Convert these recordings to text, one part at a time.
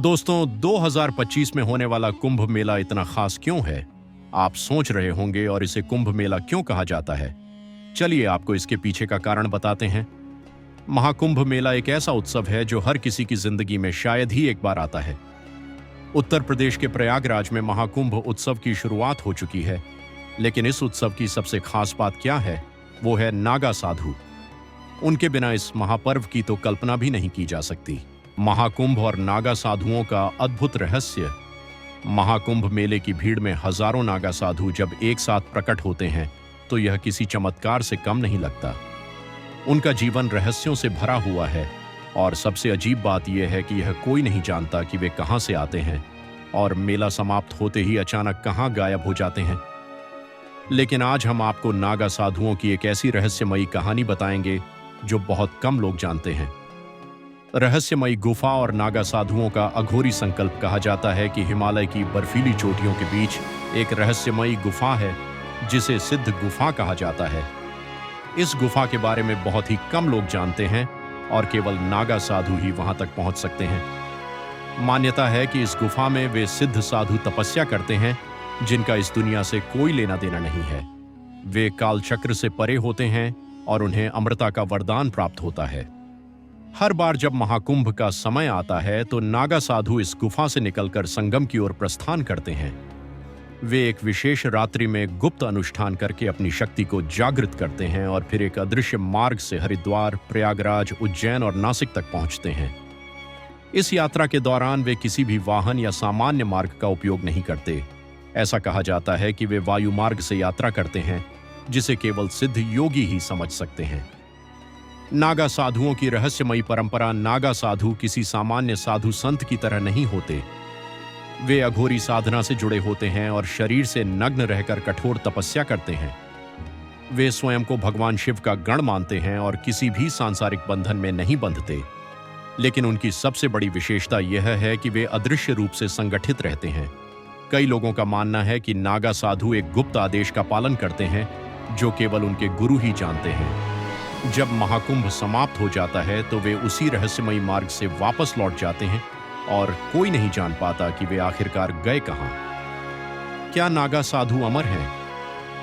दोस्तों, 2025 में होने वाला कुंभ मेला इतना खास क्यों है? आप सोच रहे होंगे, और इसे कुंभ मेला क्यों कहा जाता है? चलिए आपको इसके पीछे का कारण बताते हैं। महाकुंभ मेला एक ऐसा उत्सव है जो हर किसी की जिंदगी में शायद ही एक बार आता है। उत्तर प्रदेश के प्रयागराज में महाकुंभ उत्सव की शुरुआत हो चुकी है, लेकिन इस उत्सव की सबसे खास बात क्या है? वो है नागा साधु। उनके बिना इस महापर्व की तो कल्पना भी नहीं की जा सकती। महाकुंभ और नागा साधुओं का अद्भुत रहस्य। महाकुंभ मेले की भीड़ में हजारों नागा साधु जब एक साथ प्रकट होते हैं तो यह किसी चमत्कार से कम नहीं लगता। उनका जीवन रहस्यों से भरा हुआ है, और सबसे अजीब बात यह है कि यह कोई नहीं जानता कि वे कहां से आते हैं और मेला समाप्त होते ही अचानक कहां गायब हो जाते हैं। लेकिन आज हम आपको नागा साधुओं की एक ऐसी रहस्यमयी कहानी बताएंगे जो बहुत कम लोग जानते हैं। रहस्यमयी गुफा और नागा साधुओं का अघोरी संकल्प। कहा जाता है कि हिमालय की बर्फीली चोटियों के बीच एक रहस्यमयी गुफा है जिसे सिद्ध गुफा कहा जाता है। इस गुफा के बारे में बहुत ही कम लोग जानते हैं और केवल नागा साधु ही वहां तक पहुंच सकते हैं। मान्यता है कि इस गुफा में वे सिद्ध साधु तपस्या करते हैं जिनका इस दुनिया से कोई लेना देना नहीं है। वे कालचक्र से परे होते हैं और उन्हें अमृता का वरदान प्राप्त होता है। हर बार जब महाकुंभ का समय आता है तो नागा साधु इस गुफा से निकलकर संगम की ओर प्रस्थान करते हैं। वे एक विशेष रात्रि में गुप्त अनुष्ठान करके अपनी शक्ति को जागृत करते हैं और फिर एक अदृश्य मार्ग से हरिद्वार, प्रयागराज, उज्जैन और नासिक तक पहुंचते हैं। इस यात्रा के दौरान वे किसी भी वाहन या सामान्य मार्ग का उपयोग नहीं करते। ऐसा कहा जाता है कि वे वायु मार्ग से यात्रा करते हैं, जिसे केवल सिद्ध योगी ही समझ सकते हैं। नागा साधुओं की रहस्यमयी परंपरा। नागा साधु किसी सामान्य साधु संत की तरह नहीं होते। वे अघोरी साधना से जुड़े होते हैं और शरीर से नग्न रहकर कठोर तपस्या करते हैं। वे स्वयं को भगवान शिव का गण मानते हैं और किसी भी सांसारिक बंधन में नहीं बंधते। लेकिन उनकी सबसे बड़ी विशेषता यह है कि वे अदृश्य रूप से संगठित रहते हैं। कई लोगों का मानना है कि नागा साधु एक गुप्त आदेश का पालन करते हैं जो केवल उनके गुरु ही जानते हैं। जब महाकुंभ समाप्त हो जाता है तो वे उसी रहस्यमयी मार्ग से वापस लौट जाते हैं और कोई नहीं जान पाता कि वे आखिरकार गए कहां। क्या नागा साधु अमर हैं?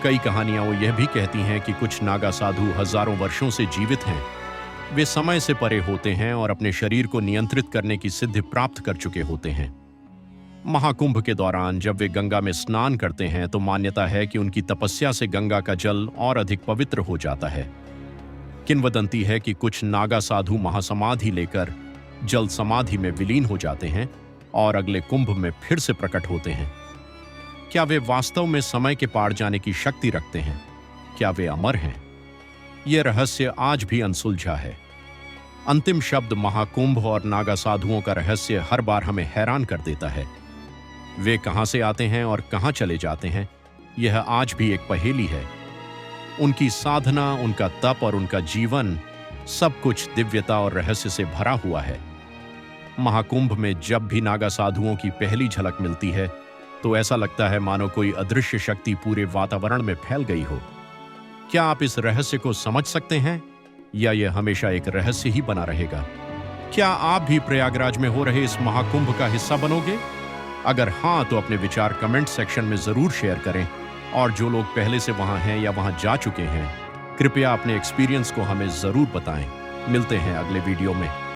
कई कहानियां वो यह भी कहती हैं कि कुछ नागा साधु हजारों वर्षों से जीवित हैं। वे समय से परे होते हैं और अपने शरीर को नियंत्रित करने की सिद्धि प्राप्त कर चुके होते हैं। महाकुंभ के दौरान जब वे गंगा में स्नान करते हैं तो मान्यता है कि उनकी तपस्या से गंगा का जल और अधिक पवित्र हो जाता है। किंवदंती है कि कुछ नागा साधु महासमाधि लेकर जल समाधि में विलीन हो जाते हैं और अगले कुंभ में फिर से प्रकट होते हैं। क्या वे वास्तव में समय के पार जाने की शक्ति रखते हैं? क्या वे अमर हैं? यह रहस्य आज भी अनसुलझा है। अंतिम शब्द महाकुंभ और नागा साधुओं का रहस्य हर बार हमें हैरान कर देता है। वे कहां से आते हैं और कहां चले जाते हैं, यह आज भी एक पहेली है। उनकी साधना, उनका तप और उनका जीवन, सब कुछ दिव्यता और रहस्य से भरा हुआ है। महाकुंभ में जब भी नागा साधुओं की पहली झलक मिलती है तो ऐसा लगता है मानो कोई अदृश्य शक्ति पूरे वातावरण में फैल गई हो। क्या आप इस रहस्य को समझ सकते हैं, या यह हमेशा एक रहस्य ही बना रहेगा? क्या आप भी प्रयागराज में हो रहे इस महाकुंभ का हिस्सा बनोगे? अगर हां, तो अपने विचार कमेंट सेक्शन में जरूर शेयर करें। और जो लोग पहले से वहां हैं या वहां जा चुके हैं, कृपया अपने एक्सपीरियंस को हमें जरूर बताएं। मिलते हैं अगले वीडियो में।